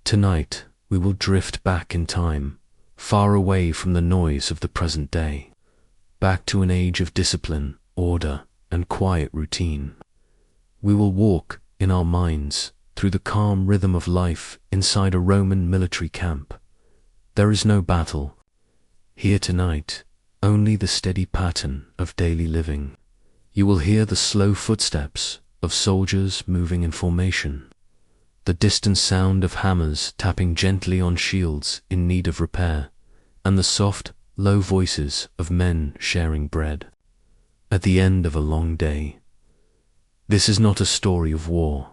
Tonight, we will drift back in time, far away from the noise of the present day, back to an age of discipline, order, and quiet routine. We will walk, in our minds, through the calm rhythm of life inside a Roman military camp. There is no battle here tonight, only the steady pattern of daily living. You will hear the slow footsteps of soldiers moving in formation, the distant sound of hammers tapping gently on shields in need of repair, and the soft, low voices of men sharing bread. At the end of a long day. This is not a story of war.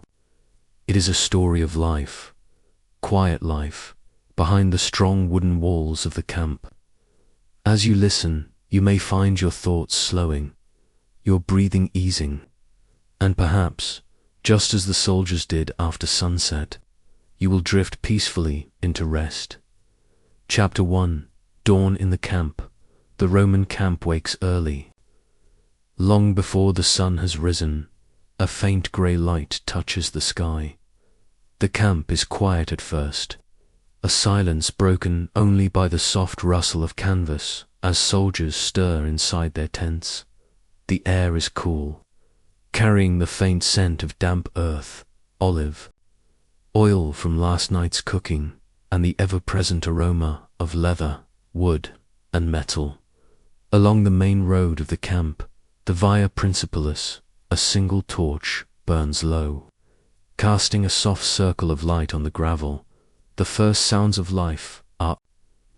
It is a story of life, quiet life, behind the strong wooden walls of the camp. As you listen, you may find your thoughts slowing, your breathing easing, and perhaps, just as the soldiers did after sunset, you will drift peacefully into rest. Chapter 1. Dawn in the camp. The Roman camp wakes early. Long before the sun has risen, a faint grey light touches the sky. The camp is quiet at first, a silence broken only by the soft rustle of canvas as soldiers stir inside their tents. The air is cool, carrying the faint scent of damp earth, olive, oil from last night's cooking, and the ever-present aroma of leather, wood, and metal. Along the main road of the camp, the Via Principalis, a single torch burns low, casting a soft circle of light on the gravel. The first sounds of life are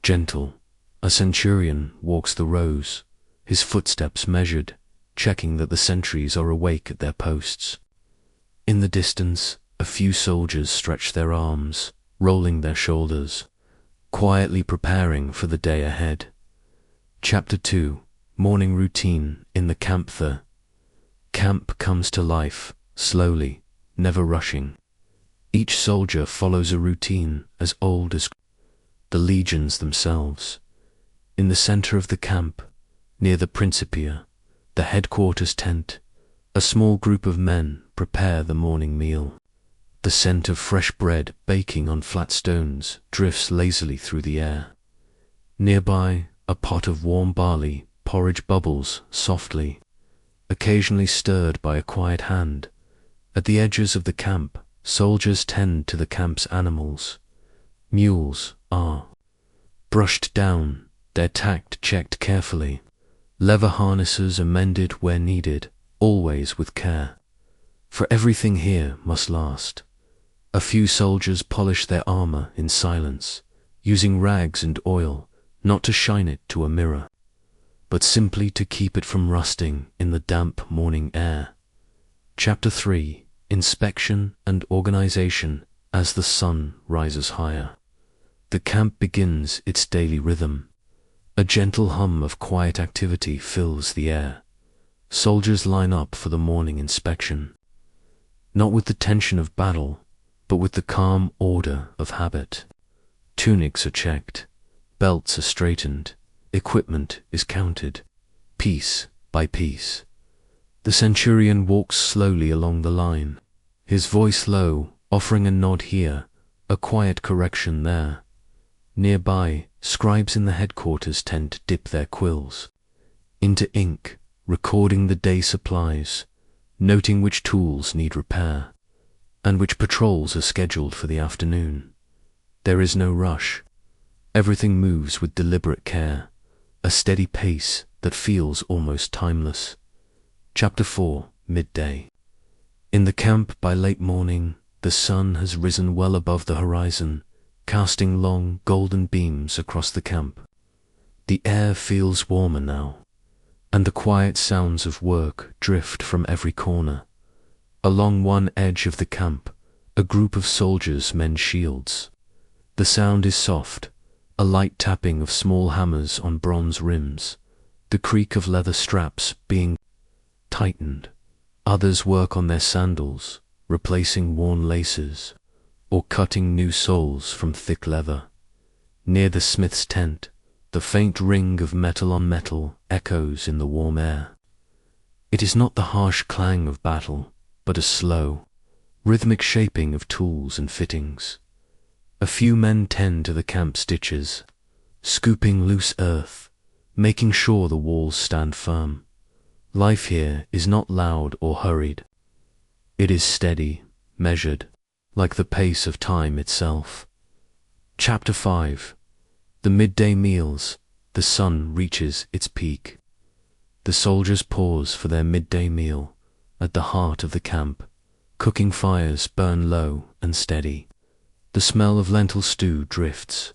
gentle. A centurion walks the rows, his footsteps measured, checking that the sentries are awake at their posts. In the distance, a few soldiers stretch their arms, rolling their shoulders, quietly preparing for the day ahead. Chapter 2. Morning routine in the camp. The camp comes to life, slowly, never rushing. Each soldier follows a routine as old as the legions themselves. In the center of the camp, near the Principia, the headquarters tent, a small group of men prepare the morning meal. The scent of fresh bread baking on flat stones drifts lazily through the air. Nearby, a pot of warm barley porridge bubbles softly, occasionally stirred by a quiet hand. At the edges of the camp, soldiers tend to the camp's animals. Mules are brushed down, their tact checked carefully. Leather harnesses are mended where needed, always with care. For everything here must last. A few soldiers polish their armor in silence, using rags and oil, not to shine it to a mirror, but simply to keep it from rusting in the damp morning air. Chapter 3. Inspection and organization as the sun rises higher. The camp begins its daily rhythm. A gentle hum of quiet activity fills the air. Soldiers line up for the morning inspection, not with the tension of battle, but with the calm order of habit. Tunics are checked, belts are straightened, equipment is counted, piece by piece. The centurion walks slowly along the line, his voice low, offering a nod here, a quiet correction there. Nearby, scribes in the headquarters tent dip their quills into ink, recording the day supplies, noting which tools need repair, and which patrols are scheduled for the afternoon. There is no rush. Everything moves with deliberate care, a steady pace that feels almost timeless. Chapter 4. Midday. In the camp by late morning, the sun has risen well above the horizon, casting long, golden beams across the camp. The air feels warmer now, and the quiet sounds of work drift from every corner. Along one edge of the camp, a group of soldiers mend shields. The sound is soft, a light tapping of small hammers on bronze rims, the creak of leather straps being tightened. Others work on their sandals, replacing worn laces, or cutting new soles from thick leather. Near the smith's tent, the faint ring of metal on metal echoes in the warm air. It is not the harsh clang of battle, but a slow, rhythmic shaping of tools and fittings. A few men tend to the camp stitches, scooping loose earth, making sure the walls stand firm. Life here is not loud or hurried. It is steady, measured, like the pace of time itself. Chapter 5. The midday meals. The sun reaches its peak. The soldiers pause for their midday meal at the heart of the camp. Cooking fires burn low and steady. The smell of lentil stew drifts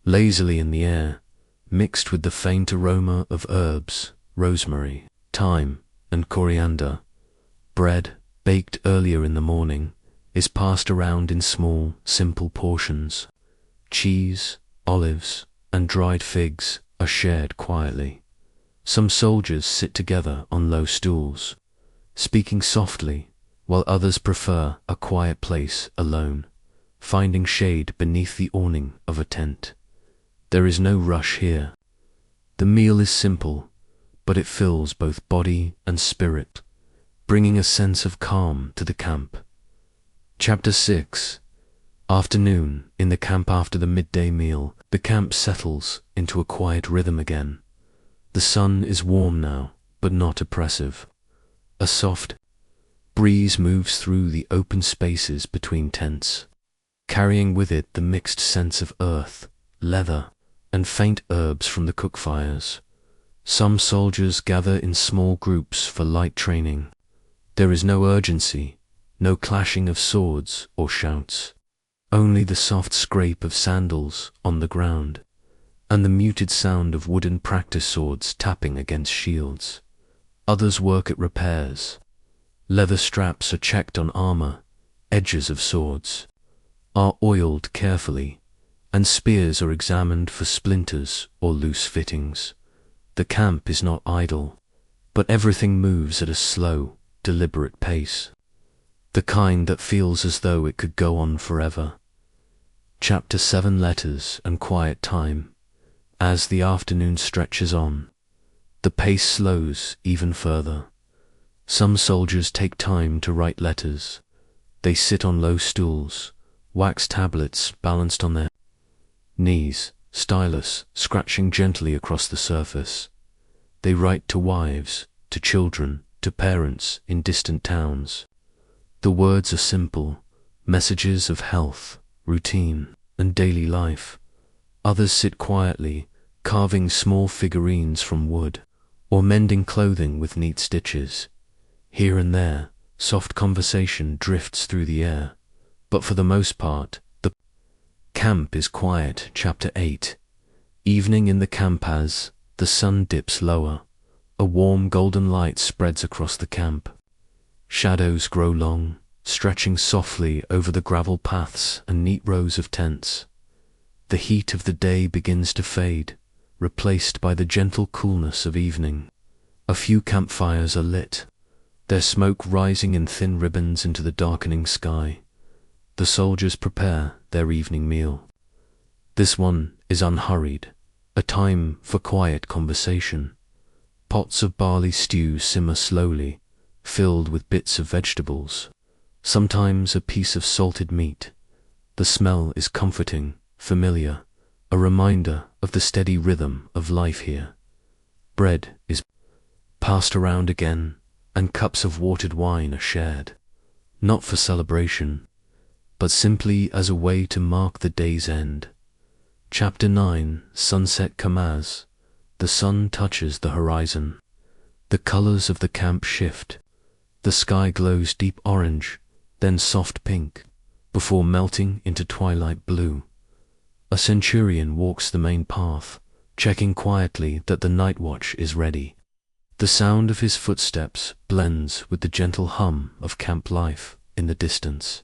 lazily in the air, mixed with the faint aroma of herbs, rosemary, thyme, and coriander. Bread, baked earlier in the morning, is passed around in small, simple portions. Cheese, olives, and dried figs are shared quietly. Some soldiers sit together on low stools, speaking softly, while others prefer a quiet place alone, finding shade beneath the awning of a tent. There is no rush here. The meal is simple, but it fills both body and spirit, bringing a sense of calm to the camp. Chapter 6. Afternoon. In the camp after the midday meal, the camp settles into a quiet rhythm again. The sun is warm now, but not oppressive. A soft breeze moves through the open spaces between tents, carrying with it the mixed scents of earth, leather, and faint herbs from the cook fires. Some soldiers gather in small groups for light training. There is no urgency, no clashing of swords or shouts, only the soft scrape of sandals on the ground, and the muted sound of wooden practice swords tapping against shields. Others work at repairs. Leather straps are checked on armor, edges of swords are oiled carefully, and spears are examined for splinters or loose fittings. The camp is not idle, but everything moves at a slow, deliberate pace, the kind that feels as though it could go on forever. Chapter 7. Letters and quiet time. As the afternoon stretches on, the pace slows even further. Some soldiers take time to write letters. They sit on low stools, wax tablets balanced on their knees, stylus scratching gently across the surface. They write to wives, to children, to parents in distant towns. The words are simple, messages of health, routine, and daily life. Others sit quietly, carving small figurines from wood, or mending clothing with neat stitches. Here and there, soft conversation drifts through the air, but for the most part, the camp is quiet. Chapter 8. Evening in the camp. As the sun dips lower, a warm golden light spreads across the camp. Shadows grow long, stretching softly over the gravel paths and neat rows of tents. The heat of the day begins to fade, replaced by the gentle coolness of evening. A few campfires are lit, their smoke rising in thin ribbons into the darkening sky. The soldiers prepare their evening meal. This one is unhurried, a time for quiet conversation. Pots of barley stew simmer slowly, filled with bits of vegetables, sometimes a piece of salted meat. The smell is comforting, familiar, a reminder of the steady rhythm of life here. Bread is passed around again, and cups of watered wine are shared, not for celebration, but simply as a way to mark the day's end. Chapter 9. Sunset. Kamaz. The sun touches the horizon. The colors of the camp shift. The sky glows deep orange, then soft pink, before melting into twilight blue. A centurion walks the main path, checking quietly that the night watch is ready. The sound of his footsteps blends with the gentle hum of camp life in the distance.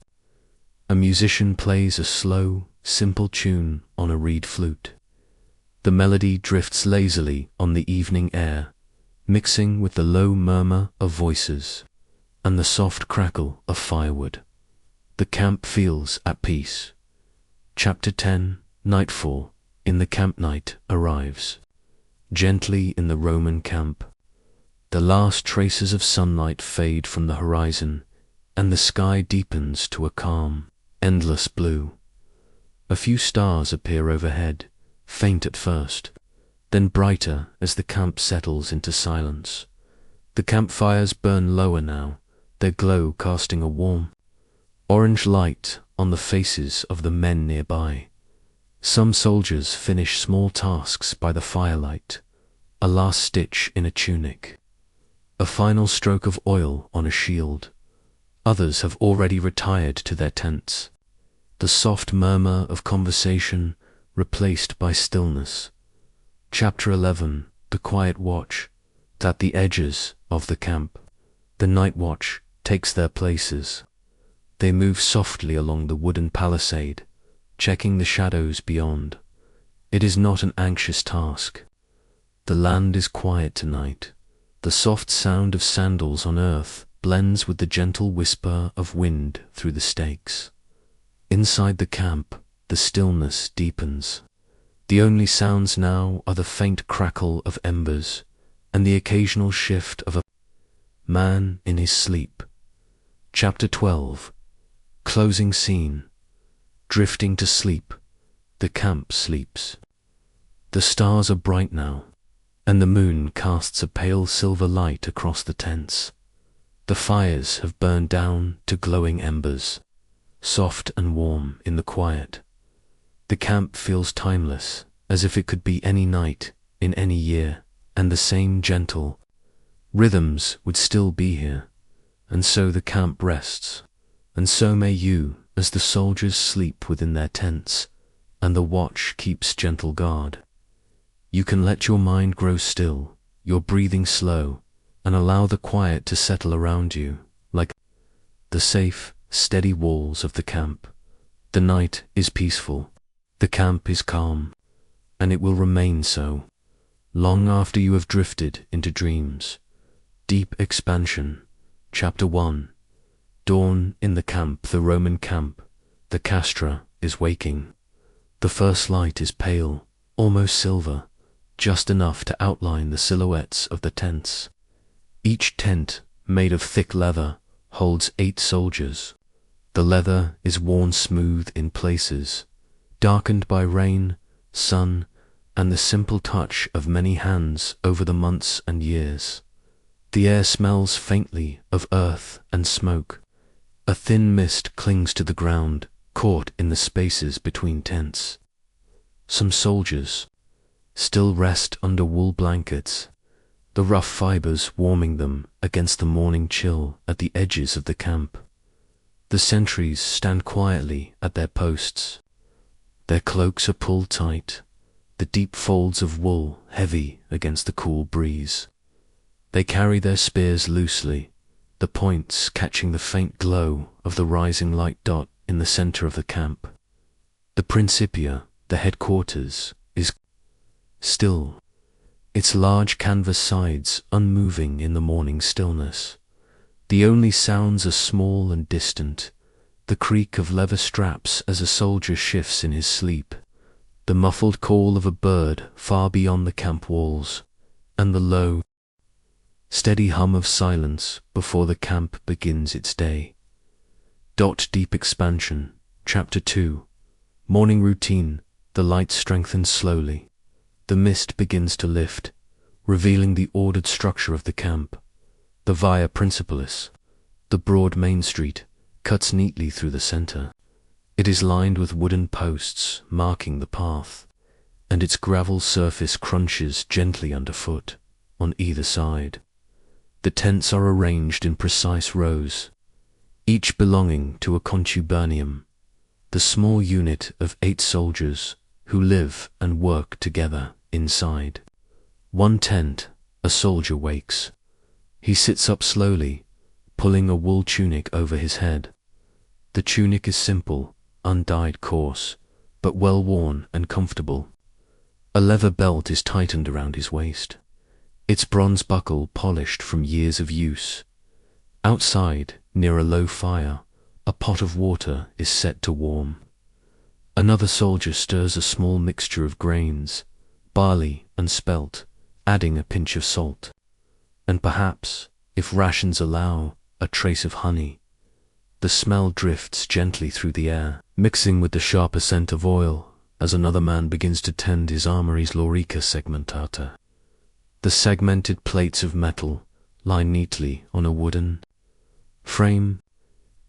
A musician plays a slow, simple tune on a reed flute. The melody drifts lazily on the evening air, mixing with the low murmur of voices and the soft crackle of firewood. The camp feels at peace. Chapter 10. Nightfall. In the camp. Night arrives gently in the Roman camp. The last traces of sunlight fade from the horizon, and the sky deepens to a calm, endless blue. A few stars appear overhead, faint at first, then brighter as the camp settles into silence. The campfires burn lower now, their glow casting a warm, orange light on the faces of the men nearby. Some soldiers finish small tasks by the firelight, a last stitch in a tunic, a final stroke of oil on a shield. Others have already retired to their tents. The soft murmur of conversation replaced by stillness. Chapter 11. The Quiet Watch. At the edges of the camp, the night watch takes their places. They move softly along the wooden palisade, checking the shadows beyond. It is not an anxious task. The land is quiet tonight. The soft sound of sandals on earth blends with the gentle whisper of wind through the stakes. Inside the camp, the stillness deepens. The only sounds now are the faint crackle of embers and the occasional shift of a man in his sleep. Chapter 12. Closing scene. Drifting to sleep, the camp sleeps. The stars are bright now, and the moon casts a pale silver light across the tents. The fires have burned down to glowing embers, soft and warm in the quiet. The camp feels timeless, as if it could be any night in any year, and the same gentle rhythms would still be here. And so the camp rests, and so may you, as the soldiers sleep within their tents, and the watch keeps gentle guard. You can let your mind grow still, your breathing slow, and allow the quiet to settle around you, like the safe, steady walls of the camp. The night is peaceful, the camp is calm, and it will remain so, long after you have drifted into dreams. Deep expansion. Chapter 1. Dawn in the camp. The Roman camp, the castra, is waking. The first light is pale, almost silver, just enough to outline the silhouettes of the tents. Each tent, made of thick leather, holds 8 soldiers. The leather is worn smooth in places, darkened by rain, sun, and the simple touch of many hands over the months and years. The air smells faintly of earth and smoke. A thin mist clings to the ground, caught in the spaces between tents. Some soldiers still rest under wool blankets, the rough fibers warming them against the morning chill at the edges of the camp. The sentries stand quietly at their posts. Their cloaks are pulled tight, the deep folds of wool heavy against the cool breeze. They carry their spears loosely, the points catching the faint glow of the rising light dot in the center of the camp. The Principia, the headquarters, is still, its large canvas sides unmoving in the morning stillness. The only sounds are small and distant, the creak of leather straps as a soldier shifts in his sleep, the muffled call of a bird far beyond the camp walls, and the low, steady hum of silence before the camp begins its day. Deep expansion. Chapter 2. Morning routine. The light strengthens slowly. The mist begins to lift, revealing the ordered structure of the camp. The Via Principalis, the broad main street, cuts neatly through the center. It is lined with wooden posts marking the path, and its gravel surface crunches gently underfoot on either side. The tents are arranged in precise rows, each belonging to a contubernium, the small unit of 8 soldiers who live and work together inside. One tent, a soldier wakes. He sits up slowly, pulling a wool tunic over his head. The tunic is simple, undyed coarse, but well worn and comfortable. A leather belt is tightened around his waist, its bronze buckle polished from years of use. Outside, near a low fire, a pot of water is set to warm. Another soldier stirs a small mixture of grains, barley and spelt, adding a pinch of salt, and perhaps, if rations allow, a trace of honey. The smell drifts gently through the air, mixing with the sharper scent of oil as another man begins to tend his armory's lorica segmentata. The segmented plates of metal lie neatly on a wooden frame.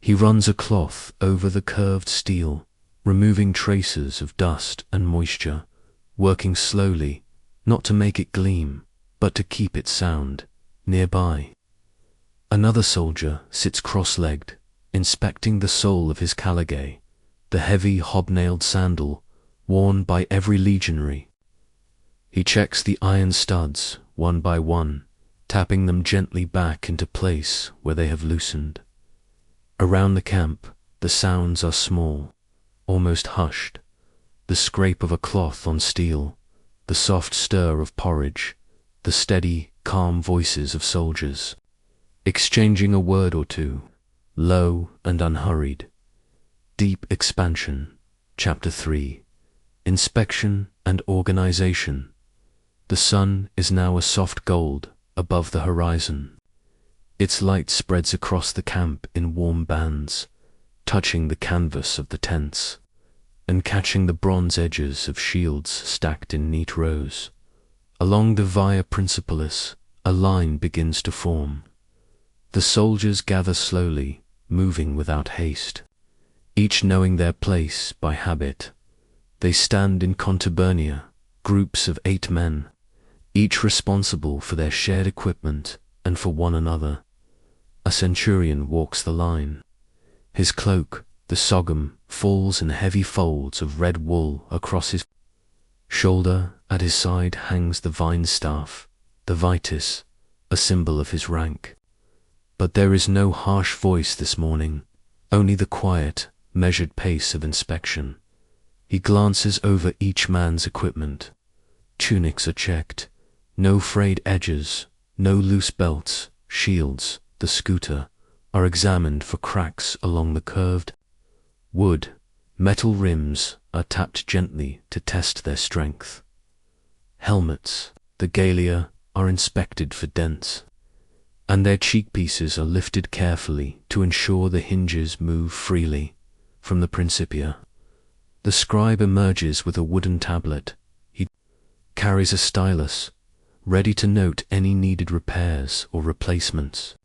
He runs a cloth over the curved steel, removing traces of dust and moisture, working slowly, not to make it gleam, but to keep it sound. Nearby, another soldier sits cross-legged, inspecting the sole of his caligae, the heavy hobnailed sandal worn by every legionary. He checks the iron studs one by one, tapping them gently back into place where they have loosened. Around the camp, the sounds are small, almost hushed. The scrape of a cloth on steel, the soft stir of porridge, the steady, calm voices of soldiers, exchanging a word or two, low and unhurried. Deep expansion. Chapter 3. Inspection and organization. The sun is now a soft gold above the horizon. Its light spreads across the camp in warm bands, touching the canvas of the tents, and catching the bronze edges of shields stacked in neat rows. Along the Via Principalis, a line begins to form. The soldiers gather slowly, moving without haste, each knowing their place by habit. They stand in contubernia, groups of 8 men, each responsible for their shared equipment and for one another. A centurion walks the line. His cloak, the sogum, falls in heavy folds of red wool across his shoulder. At his side hangs the vine staff, the vitis, a symbol of his rank. But there is no harsh voice this morning, only the quiet, measured pace of inspection. He glances over each man's equipment. Tunics are checked, no frayed edges, no loose belts, shields, the scooter, are examined for cracks along the curved wood. Metal rims are tapped gently to test their strength. Helmets, the galea, are inspected for dents, and their cheekpieces are lifted carefully to ensure the hinges move freely. From the Principia, the scribe emerges with a wooden tablet. He carries a stylus, ready to note any needed repairs or replacements.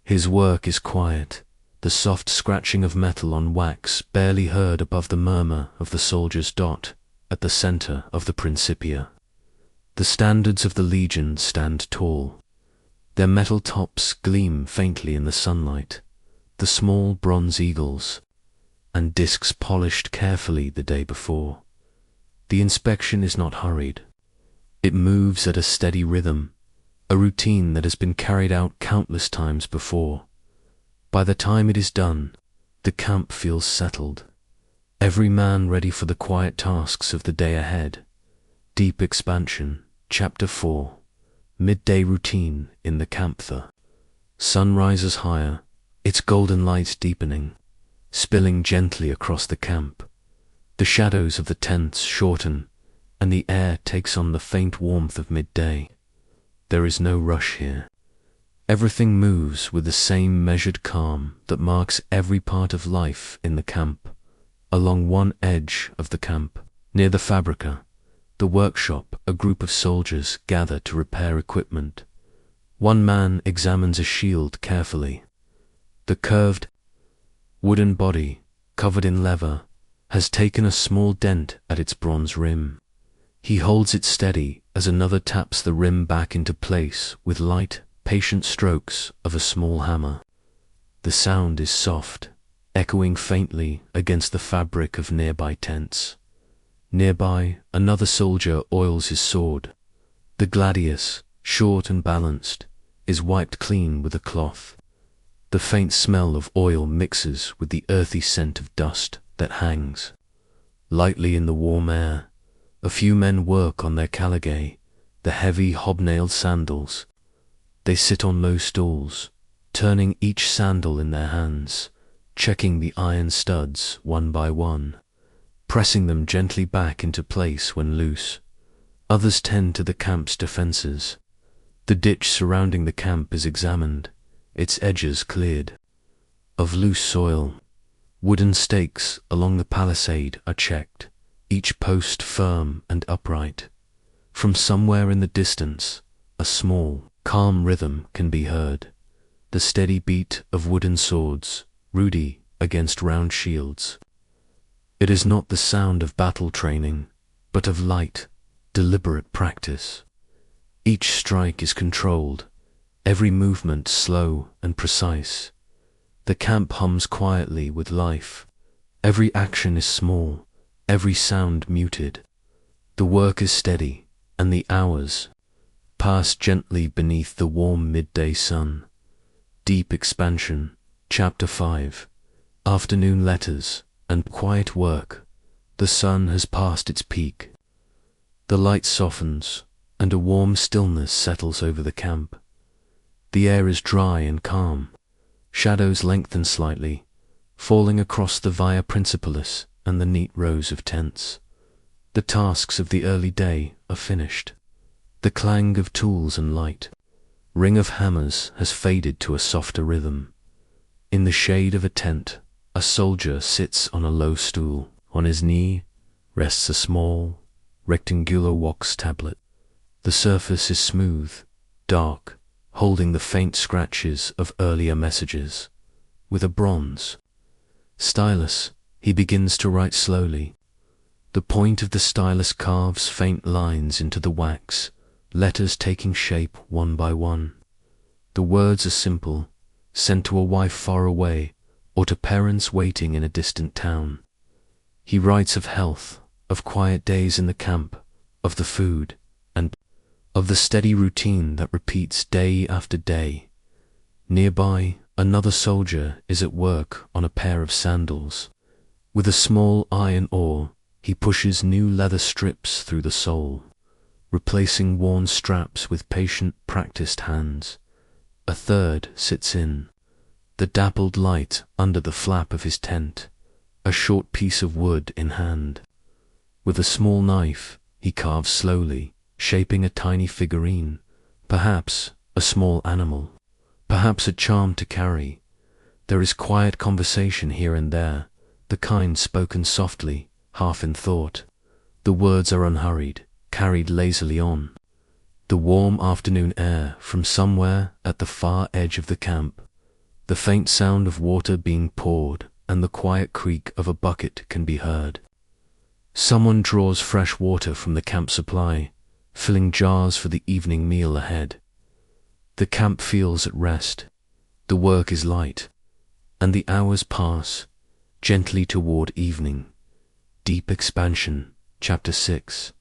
His work is quiet, the soft scratching of metal on wax barely heard above the murmur of the soldier's dot at the center of the Principia. The standards of the legion stand tall. Their metal tops gleam faintly in the sunlight, the small bronze eagles, and discs polished carefully the day before. The inspection is not hurried. It moves at a steady rhythm, a routine that has been carried out countless times before. By the time it is done, the camp feels settled, every man ready for the quiet tasks of the day ahead. Deep expansion. Chapter 4. Midday routine in the camp. The sun rises higher, its golden light deepening, spilling gently across the camp. The shadows of the tents shorten, and the air takes on the faint warmth of midday. There is no rush here. Everything moves with the same measured calm that marks every part of life in the camp. Along one edge of the camp, near the fabrica, the workshop, a group of soldiers gather to repair equipment. One man examines a shield carefully. The curved wooden body, covered in leather, has taken a small dent at its bronze rim. He holds it steady as another taps the rim back into place with light, patient strokes of a small hammer. The sound is soft, echoing faintly against the fabric of nearby tents. Nearby, another soldier oils his sword. The gladius, short and balanced, is wiped clean with a cloth. The faint smell of oil mixes with the earthy scent of dust that hangs lightly in the warm air. A few men work on their caligae, the heavy hobnailed sandals. They sit on low stools, turning each sandal in their hands, checking the iron studs one by one, pressing them gently back into place when loose. Others tend to the camp's defenses. The ditch surrounding the camp is examined, its edges cleared of loose soil. Wooden stakes along the palisade are checked, each post firm and upright. From somewhere in the distance, a small, calm rhythm can be heard, the steady beat of wooden swords, ruddy against round shields. It is not the sound of battle training, but of light, deliberate practice. Each strike is controlled, every movement slow and precise. The camp hums quietly with life. Every action is small, every sound muted. The work is steady, and the hours pass gently beneath the warm midday sun. Deep expansion, Chapter 5. Afternoon letters and quiet work. The sun has passed its peak. The light softens, and a warm stillness settles over the camp. The air is dry and calm. Shadows lengthen slightly, falling across the Via Principalis and the neat rows of tents. The tasks of the early day are finished. The clang of tools and light, ring of hammers has faded to a softer rhythm. In the shade of a tent, a soldier sits on a low stool. On his knee rests a small, rectangular wax tablet. The surface is smooth, dark, holding the faint scratches of earlier messages. With a bronze stylus, he begins to write slowly. The point of the stylus carves faint lines into the wax, letters taking shape one by one. The words are simple, sent to a wife far away or to parents waiting in a distant town. He writes of health, of quiet days in the camp, of the food, and of the steady routine that repeats day after day. Nearby, another soldier is at work on a pair of sandals. With a small iron oar, he pushes new leather strips through the sole, replacing worn straps with patient, practiced hands. A third sits in the dappled light under the flap of his tent, a short piece of wood in hand. With a small knife, he carves slowly, shaping a tiny figurine, perhaps a small animal, perhaps a charm to carry. There is quiet conversation here and there, the kind spoken softly, half in thought. The words are unhurried, carried lazily on. The warm afternoon air from somewhere at the far edge of the camp, the faint sound of water being poured, and the quiet creak of a bucket can be heard. Someone draws fresh water from the camp supply, filling jars for the evening meal ahead. The camp feels at rest. The work is light, and the hours pass gently toward evening. Deep expansion, Chapter 6.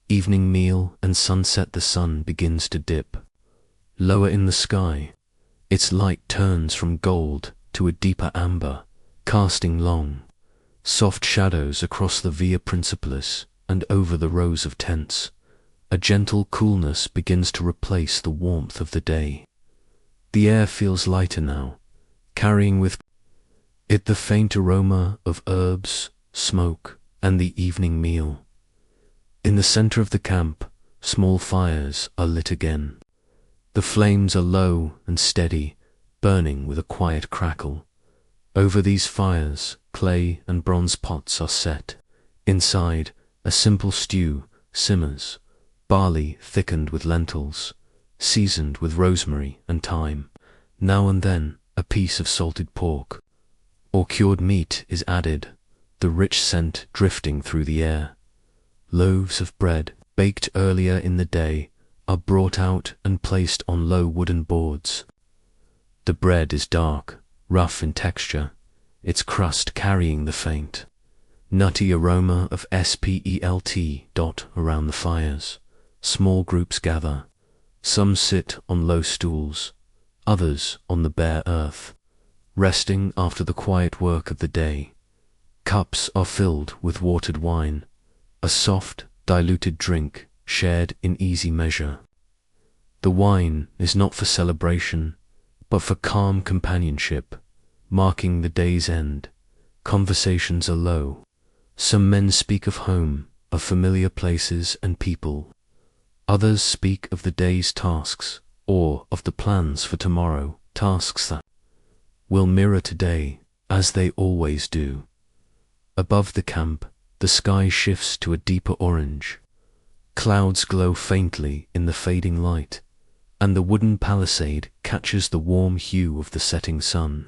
Evening meal and sunset. The sun begins to dip. Lower in the sky, its light turns from gold to a deeper amber, casting long, soft shadows across the Via Principalis and over the rows of tents. A gentle coolness begins to replace the warmth of the day. The air feels lighter now, carrying with it the faint aroma of herbs, smoke, and the evening meal. In the center of the camp, small fires are lit again. The flames are low and steady, burning with a quiet crackle. Over these fires, clay and bronze pots are set. Inside, a simple stew simmers, barley thickened with lentils, seasoned with rosemary and thyme. Now and then, a piece of salted pork or cured meat is added, the rich scent drifting through the air. Loaves of bread, baked earlier in the day, are brought out and placed on low wooden boards. The bread is dark, rough in texture, its crust carrying the faint, nutty aroma of spelt around the fires. Small groups gather. Some sit on low stools, others on the bare earth, resting after the quiet work of the day. Cups are filled with watered wine, a soft, diluted drink shared in easy measure. The wine is not for celebration, but for calm companionship, marking the day's end. Conversations are low. Some men speak of home, of familiar places and people. Others speak of the day's tasks, or of the plans for tomorrow, tasks that will mirror today as they always do. Above the camp, the sky shifts to a deeper orange. Clouds glow faintly in the fading light, and the wooden palisade catches the warm hue of the setting sun.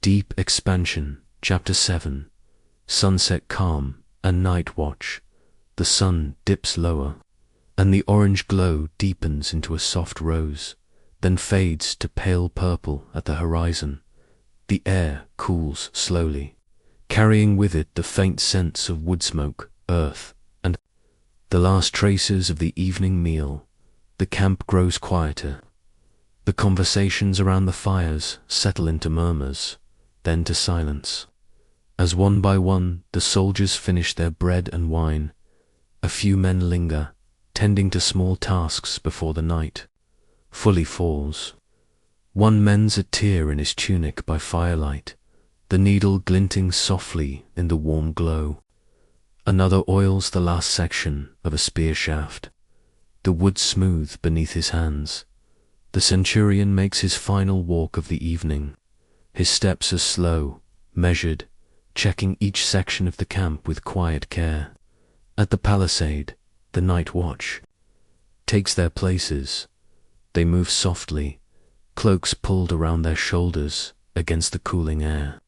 Deep Expansion, Chapter 7. Sunset Calm and Night Watch. The sun dips lower, and the orange glow deepens into a soft rose, then fades to pale purple at the horizon. The air cools slowly, carrying with it the faint scents of wood smoke, earth, and the last traces of the evening meal. The camp grows quieter. The conversations around the fires settle into murmurs, then to silence. As one by one the soldiers finish their bread and wine, a few men linger, tending to small tasks before the night fully falls. One mends a tear in his tunic by firelight, the needle glinting softly in the warm glow. Another oils the last section of a spear shaft, the wood smooth beneath his hands. The centurion makes his final walk of the evening. His steps are slow, measured, checking each section of the camp with quiet care. At the palisade, the night watch takes their places. They move softly, cloaks pulled around their shoulders against the cooling air.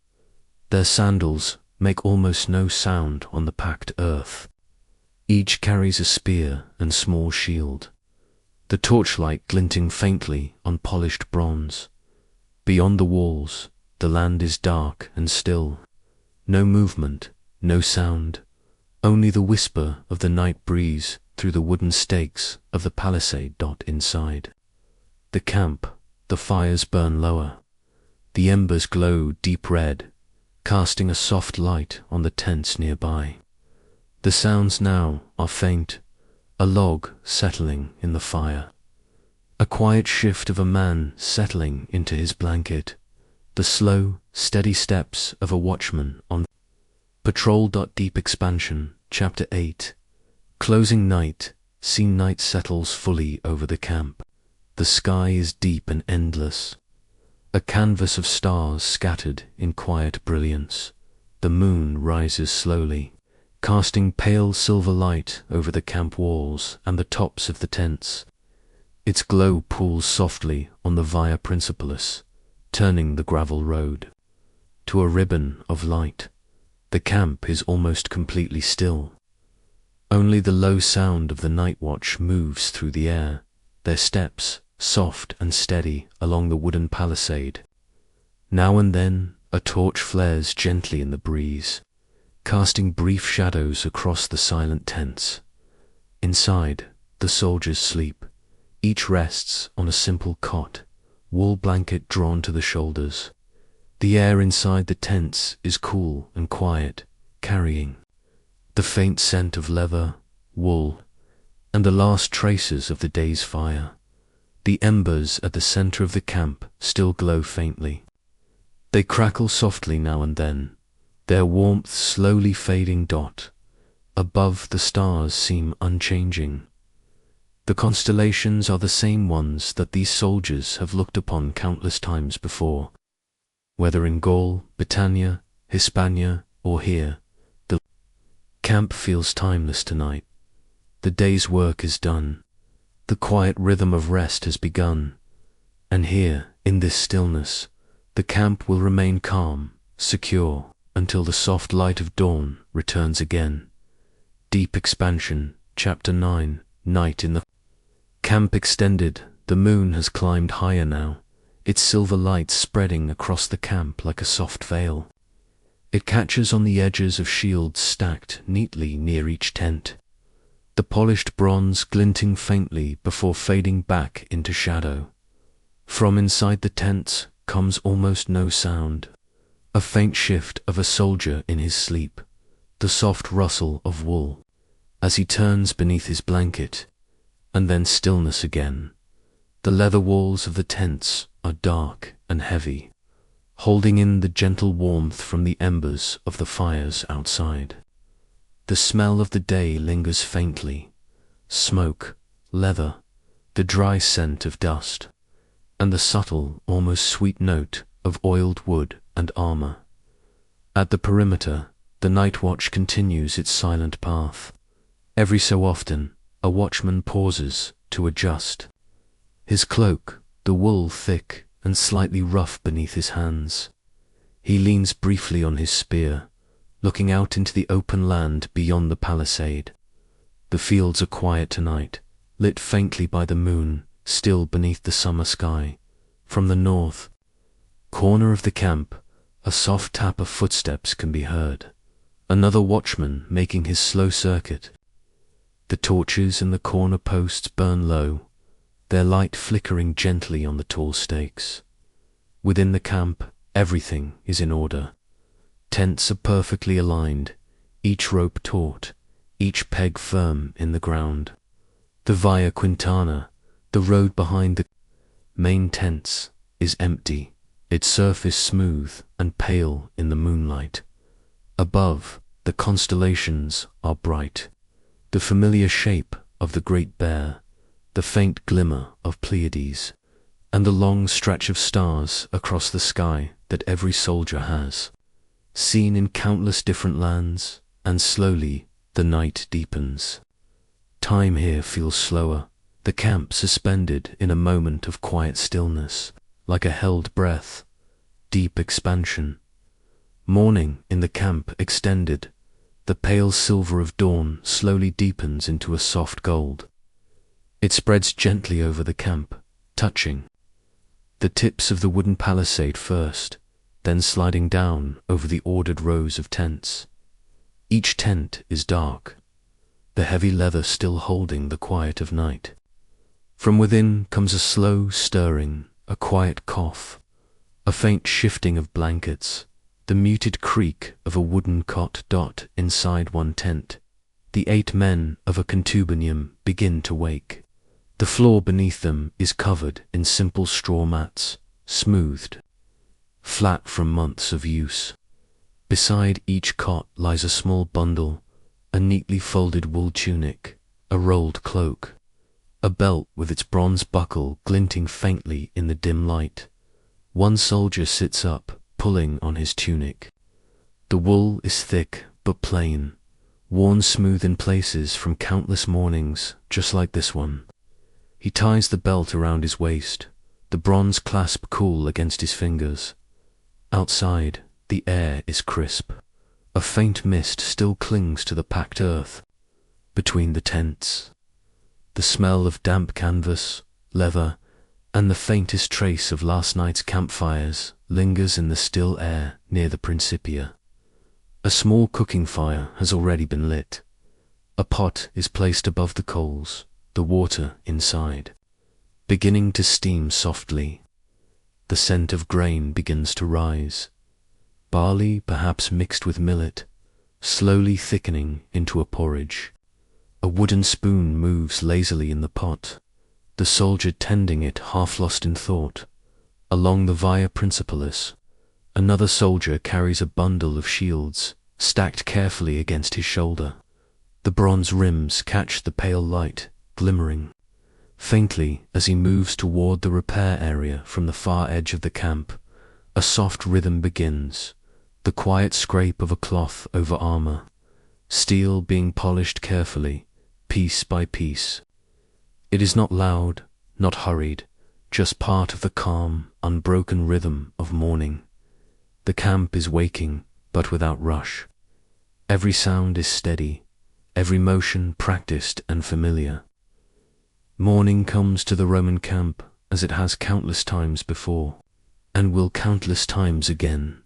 Their sandals make almost no sound on the packed earth. Each carries a spear and small shield, the torchlight glinting faintly on polished bronze. Beyond the walls, the land is dark and still. No movement, no sound, only the whisper of the night breeze through the wooden stakes of the palisade. Inside the camp, the fires burn lower. The embers glow deep red, casting a soft light on the tents nearby. The sounds now are faint, a log settling in the fire, a quiet shift of a man settling into his blanket, the slow, steady steps of a watchman on patrol. Deep Expansion, Chapter 8. Closing night. Scene. Night settles fully over the camp. The sky is deep and endless, a canvas of stars scattered in quiet brilliance. The moon rises slowly, casting pale silver light over the camp walls and the tops of the tents. Its glow pools softly on the Via Principalis, turning the gravel road to a ribbon of light. The camp is almost completely still. Only the low sound of the night watch moves through the air, their steps soft and steady along the wooden palisade. Now and then a torch flares gently in the breeze, casting brief shadows across the silent tents. Inside, the soldiers sleep. Each rests on a simple cot, wool blanket drawn to the shoulders. The air inside the tents is cool and quiet, carrying the faint scent of leather, wool, and the last traces of the day's fire. The embers at the center of the camp still glow faintly. They crackle softly now and then, their warmth slowly fading. Above, the stars seem unchanging. The constellations are the same ones that these soldiers have looked upon countless times before. Whether in Gaul, Britannia, Hispania, or here, the camp feels timeless tonight. The day's work is done. The quiet rhythm of rest has begun. And here, in this stillness, the camp will remain calm, secure, until the soft light of dawn returns again. Deep Expansion, Chapter 9. Night in the camp extended. The moon has climbed higher now, its silver light spreading across the camp like a soft veil. It catches on the edges of shields stacked neatly near each tent, the polished bronze glinting faintly before fading back into shadow. From inside the tents comes almost no sound, a faint shift of a soldier in his sleep, the soft rustle of wool as he turns beneath his blanket, and then stillness again. The leather walls of the tents are dark and heavy, holding in the gentle warmth from the embers of the fires outside. The smell of the day lingers faintly, smoke, leather, the dry scent of dust, and the subtle, almost sweet note of oiled wood and armor At the perimeter, the night watch continues its silent path. Every so often, a watchman pauses to adjust. His cloak, the wool thick and slightly rough beneath his hands. He leans briefly on his spear, looking out into the open land beyond the palisade. The fields are quiet tonight, lit faintly by the moon, still beneath the summer sky. From the north corner of the camp, a soft tap of footsteps can be heard. Another watchman making his slow circuit. The torches in the corner posts burn low, their light flickering gently on the tall stakes. Within the camp, everything is in order. Tents are perfectly aligned, each rope taut, each peg firm in the ground. The Via Quintana, the road behind the main tents, is empty, its surface smooth and pale in the moonlight. Above, the constellations are bright. The familiar shape of the Great Bear, the faint glimmer of Pleiades, and the long stretch of stars across the sky that every soldier has. Seen in countless different lands, and slowly the night deepens. Time here feels slower, the camp suspended in a moment of quiet stillness, like a held breath, deep expansion. Morning in the camp extended, the pale silver of dawn slowly deepens into a soft gold. It spreads gently over the camp, touching the tips of the wooden palisade first, then sliding down over the ordered rows of tents. Each tent is dark, the heavy leather still holding the quiet of night. From within comes a slow stirring, a quiet cough, a faint shifting of blankets, the muted creak of a wooden cot inside one tent. The 8 men of a contubinium begin to wake. The floor beneath them is covered in simple straw mats, smoothed, flat from months of use. Beside each cot lies a small bundle, a neatly folded wool tunic, a rolled cloak, a belt with its bronze buckle glinting faintly in the dim light. One soldier sits up, pulling on his tunic. The wool is thick but plain, worn smooth in places from countless mornings, just like this one. He ties the belt around his waist, the bronze clasp cool against his fingers. Outside, the air is crisp. A faint mist still clings to the packed earth between the tents. The smell of damp canvas, leather, and the faintest trace of last night's campfires lingers in the still air near the Principia. A small cooking fire has already been lit. A pot is placed above the coals, the water inside, beginning to steam softly. The scent of grain begins to rise. Barley, perhaps mixed with millet, slowly thickening into a porridge. A wooden spoon moves lazily in the pot, the soldier tending it half lost in thought. Along the Via Principalis, another soldier carries a bundle of shields, stacked carefully against his shoulder. The bronze rims catch the pale light, glimmering faintly as he moves toward the repair area from the far edge of the camp. A soft rhythm begins, the quiet scrape of a cloth over armor, steel being polished carefully, piece by piece. It is not loud, not hurried, just part of the calm, unbroken rhythm of morning. The camp is waking, but without rush. Every sound is steady, every motion practiced and familiar. Morning comes to the Roman camp as it has countless times before, and will countless times again.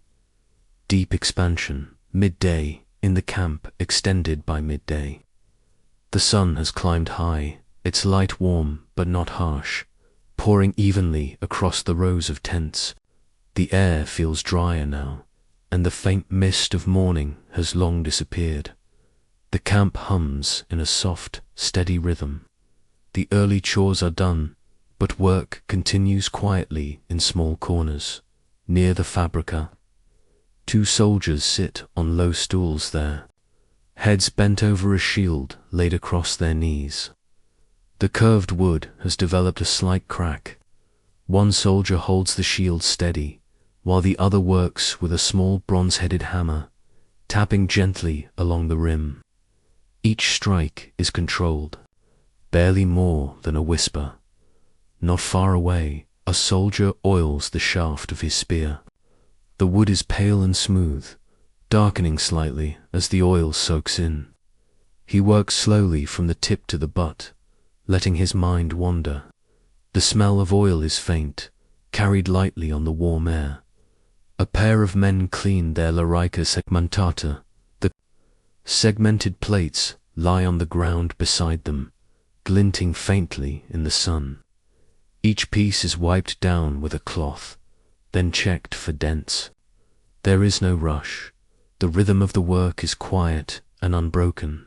Deep expansion, midday, in the camp extended by midday. The sun has climbed high, its light warm but not harsh, pouring evenly across the rows of tents. The air feels drier now, and the faint mist of morning has long disappeared. The camp hums in a soft, steady rhythm. The early chores are done, but work continues quietly in small corners. Near the fabrica, 2 soldiers sit on low stools there, heads bent over a shield laid across their knees. The curved wood has developed a slight crack. One soldier holds the shield steady, while the other works with a small bronze-headed hammer, tapping gently along the rim. Each strike is controlled, barely more than a whisper. Not far away, a soldier oils the shaft of his spear. The wood is pale and smooth, darkening slightly as the oil soaks in. He works slowly from the tip to the butt, letting his mind wander. The smell of oil is faint, carried lightly on the warm air. A pair of men clean their larica segmentata. The segmented plates lie on the ground beside them, glinting faintly in the sun. Each piece is wiped down with a cloth, then checked for dents. There is no rush. The rhythm of the work is quiet and unbroken.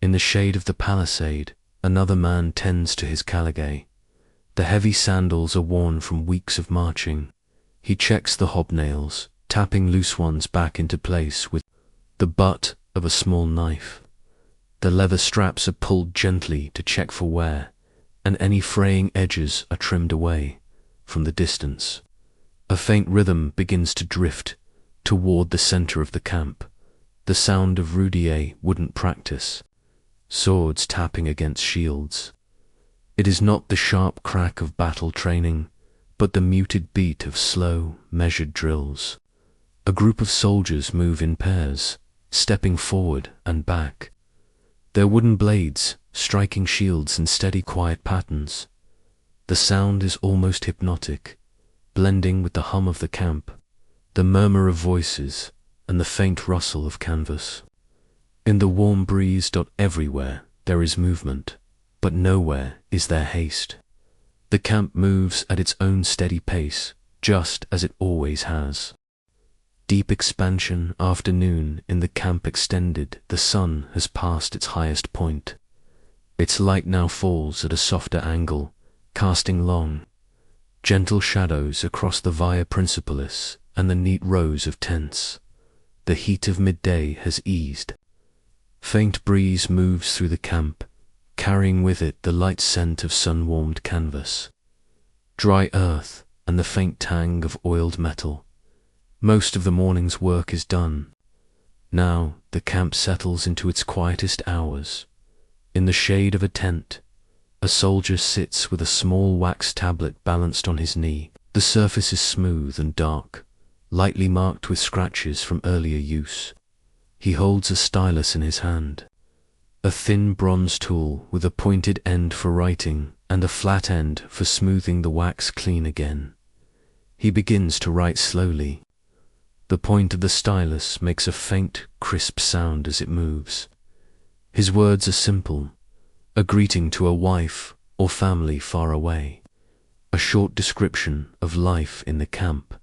In the shade of the palisade, another man tends to his caligay. The heavy sandals are worn from weeks of marching. He checks the hobnails, tapping loose ones back into place with the butt of a small knife. The leather straps are pulled gently to check for wear, and any fraying edges are trimmed away. From the distance, a faint rhythm begins to drift toward the center of the camp, the sound of Rudier wouldn't practice, swords tapping against shields. It is not the sharp crack of battle training, but the muted beat of slow, measured drills. A group of soldiers move in pairs, stepping forward and back, their wooden blades striking shields in steady, quiet patterns. The sound is almost hypnotic, blending with the hum of the camp, the murmur of voices, and the faint rustle of canvas. In the warm breeze, everywhere there is movement, but nowhere is there haste. The camp moves at its own steady pace, just as it always has. Deep expansion afternoon in the camp extended, the sun has passed its highest point. Its light now falls at a softer angle, casting long, gentle shadows across the Via Principalis and the neat rows of tents. The heat of midday has eased. Faint breeze moves through the camp, carrying with it the light scent of sun-warmed canvas, dry earth, and the faint tang of oiled metal. Most of the morning's work is done. Now the camp settles into its quietest hours. In the shade of a tent, a soldier sits with a small wax tablet balanced on his knee. The surface is smooth and dark, lightly marked with scratches from earlier use. He holds a stylus in his hand, a thin bronze tool with a pointed end for writing and a flat end for smoothing the wax clean again. He begins to write slowly. The point of the stylus makes a faint, crisp sound as it moves. His words are simple, a greeting to a wife or family far away, a short description of life in the camp,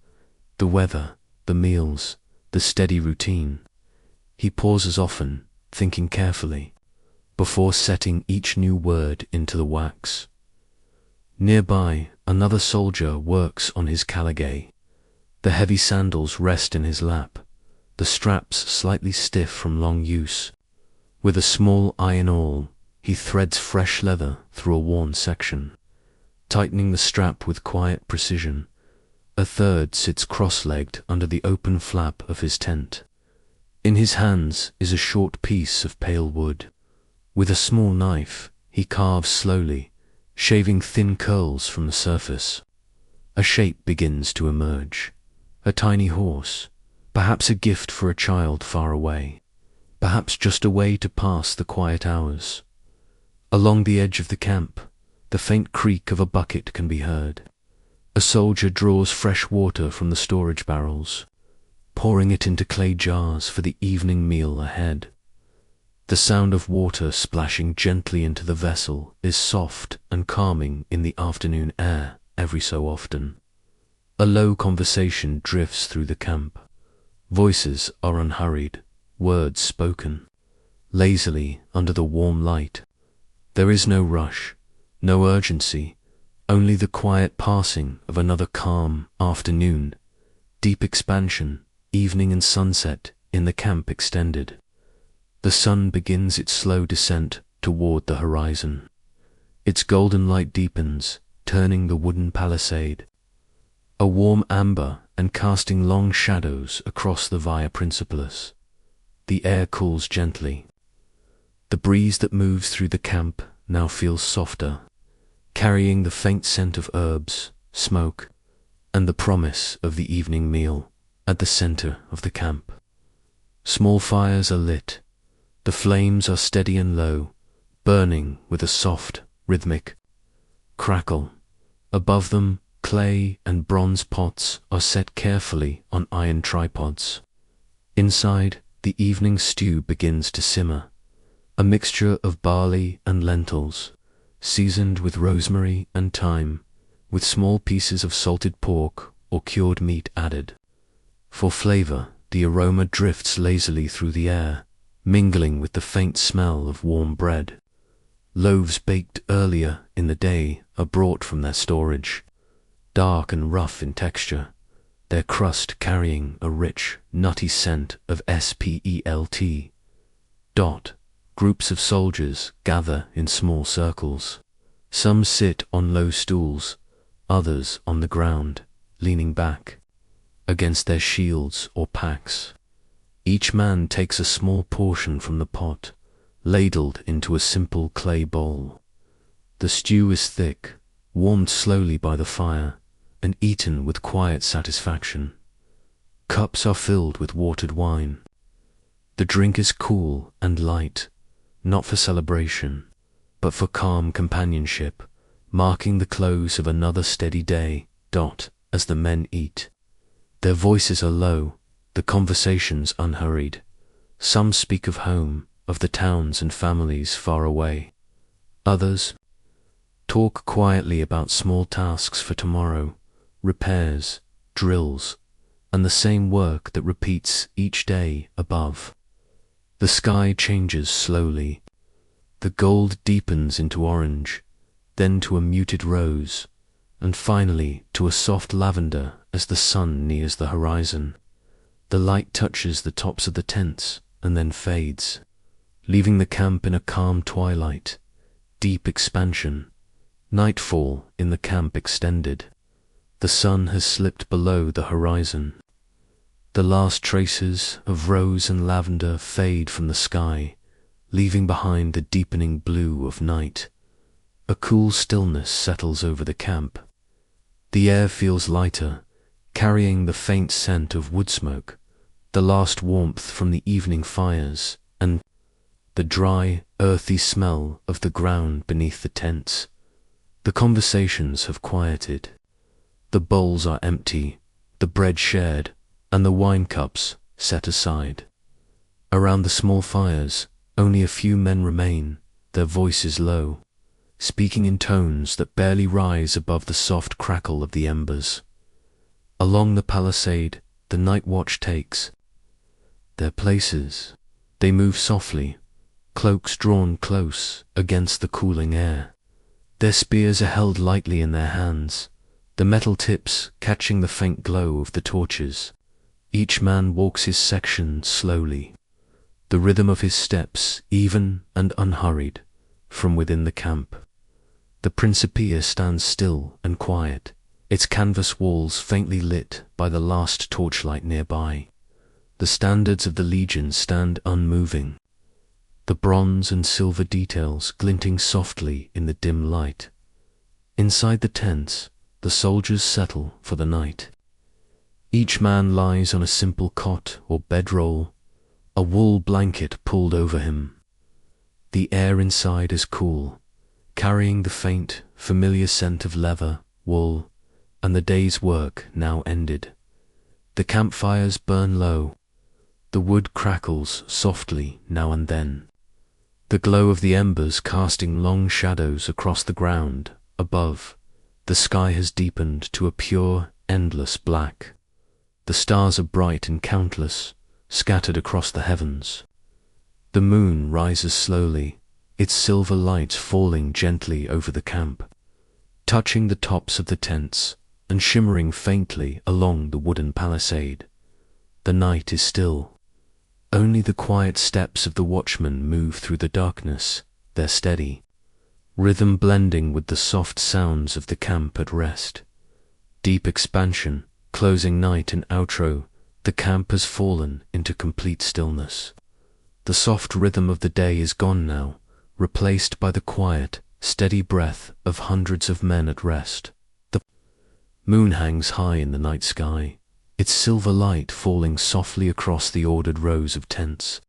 the weather, the meals, the steady routine. He pauses often, thinking carefully, before setting each new word into the wax. Nearby, another soldier works on his caligay. The heavy sandals rest in his lap, the straps slightly stiff from long use. With a small iron awl, he threads fresh leather through a worn section, tightening the strap with quiet precision. A third sits cross-legged under the open flap of his tent. In his hands is a short piece of pale wood. With a small knife, he carves slowly, shaving thin curls from the surface. A shape begins to emerge. A tiny horse, perhaps a gift for a child far away, perhaps just a way to pass the quiet hours. Along the edge of the camp, the faint creak of a bucket can be heard. A soldier draws fresh water from the storage barrels, pouring it into clay jars for the evening meal ahead. The sound of water splashing gently into the vessel is soft and calming in the afternoon air every so often. A low conversation drifts through the camp. Voices are unhurried, words spoken, lazily under the warm light. There is no rush, no urgency, only the quiet passing of another calm afternoon, deep expansion, evening and sunset in the camp extended. The sun begins its slow descent toward the horizon. Its golden light deepens, turning the wooden palisade. a warm amber and casting long shadows across the Via Principalis. The air cools gently. The breeze that moves through the camp now feels softer, carrying the faint scent of herbs, smoke, and the promise of the evening meal at the center of the camp. Small fires are lit. The flames are steady and low, burning with a soft, rhythmic crackle. Above them, clay and bronze pots are set carefully on iron tripods. Inside, the evening stew begins to simmer, a mixture of barley and lentils, seasoned with rosemary and thyme, with small pieces of salted pork or cured meat added. For flavor, the aroma drifts lazily through the air, mingling with the faint smell of warm bread. Loaves baked earlier in the day are brought from their storage, dark and rough in texture, their crust carrying a rich, nutty scent of spelt. Groups of soldiers gather in small circles. Some sit on low stools, others on the ground, leaning back against their shields or packs. Each man takes a small portion from the pot, ladled into a simple clay bowl. The stew is thick, warmed slowly by the fire, and eaten with quiet satisfaction. Cups are filled with watered wine. The drink is cool and light, not for celebration, but for calm companionship, marking the close of another steady day. As the men eat, their voices are low, the conversations unhurried. Some speak of home, of the towns and families far away. Others talk quietly about small tasks for tomorrow, repairs, drills, and the same work that repeats each day above. The sky changes slowly. The gold deepens into orange, then to a muted rose, and finally to a soft lavender as the sun nears the horizon. The light touches the tops of the tents and then fades, leaving the camp in a calm twilight, deep expansion. Nightfall in the camp extended. The sun has slipped below the horizon. The last traces of rose and lavender fade from the sky, leaving behind the deepening blue of night. A cool stillness settles over the camp. The air feels lighter, carrying the faint scent of wood smoke, the last warmth from the evening fires, and the dry, earthy smell of the ground beneath the tents. The conversations have quieted. The bowls are empty, the bread shared, and the wine cups set aside. Around the small fires, only a few men remain, their voices low, speaking in tones that barely rise above the soft crackle of the embers. Along the palisade, the night watch takes their places. They move softly, cloaks drawn close against the cooling air. Their spears are held lightly in their hands, the metal tips catching the faint glow of the torches. Each man walks his section slowly, the rhythm of his steps even and unhurried from within the camp. The Principia stands still and quiet, its canvas walls faintly lit by the last torchlight nearby. The standards of the legion stand unmoving, the bronze and silver details glinting softly in the dim light. Inside the tents, the soldiers settle for the night. Each man lies on a simple cot or bedroll, a wool blanket pulled over him. The air inside is cool, carrying the faint, familiar scent of leather, wool, and the day's work now ended. The campfires burn low. The wood crackles softly now and then, the glow of the embers casting long shadows across the ground above. The sky has deepened to a pure, endless black. The stars are bright and countless, scattered across the heavens. The moon rises slowly, its silver light falling gently over the camp, touching the tops of the tents and shimmering faintly along the wooden palisade. The night is still. Only the quiet steps of the watchmen move through the darkness, their steady rhythm blending with the soft sounds of the camp at rest. deep expansion, closing night and outro, the camp has fallen into complete stillness. The soft rhythm of the day is gone now, replaced by the quiet, steady breath of hundreds of men at rest. The moon hangs high in the night sky, its silver light falling softly across the ordered rows of tents.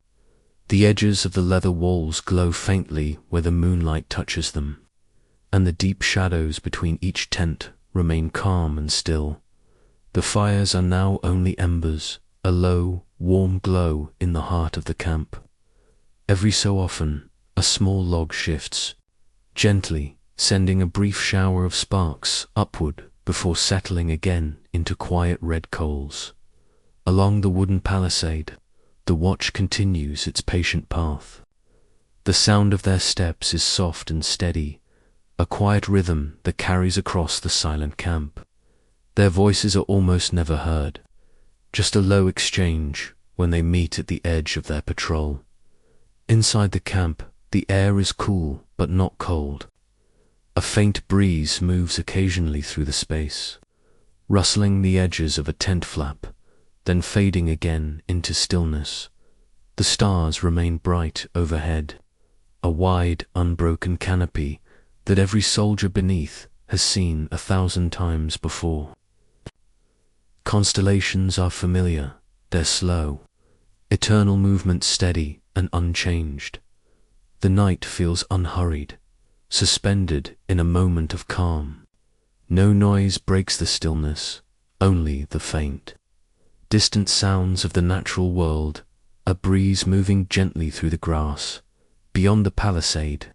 The edges of the leather walls glow faintly where the moonlight touches them, and the deep shadows between each tent remain calm and still. The fires are now only embers, a low, warm glow in the heart of the camp. Every so often, a small log shifts, gently sending a brief shower of sparks upward before settling again into quiet red coals. Along the wooden palisade, the watch continues its patient path. The sound of their steps is soft and steady, a quiet rhythm that carries across the silent camp. Their voices are almost never heard, just a low exchange when they meet at the edge of their patrol. Inside the camp, the air is cool but not cold. A faint breeze moves occasionally through the space, rustling the edges of a tent flap, then fading again into stillness. The stars remain bright overhead, a wide, unbroken canopy that every soldier beneath has seen 1,000 times before. Constellations are familiar, they're slow, eternal movement steady and unchanged. The night feels unhurried, suspended in a moment of calm. No noise breaks the stillness, only the faint, distant sounds of the natural world, a breeze moving gently through the grass. Beyond the palisade,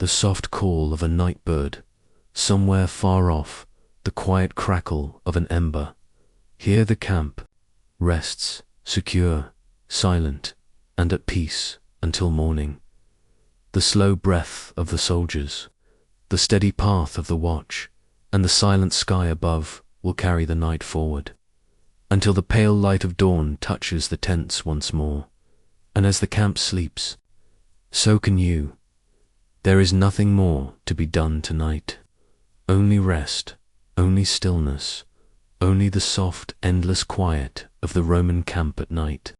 the soft call of a night bird. Somewhere far off, the quiet crackle of an ember. Here the camp rests, secure, silent, and at peace until morning. The slow breath of the soldiers, the steady path of the watch, and the silent sky above will carry the night forward, until the pale light of dawn touches the tents once more. And as the camp sleeps, so can you. There is nothing more to be done tonight. Only rest, only stillness, only the soft, endless quiet of the Roman camp at night.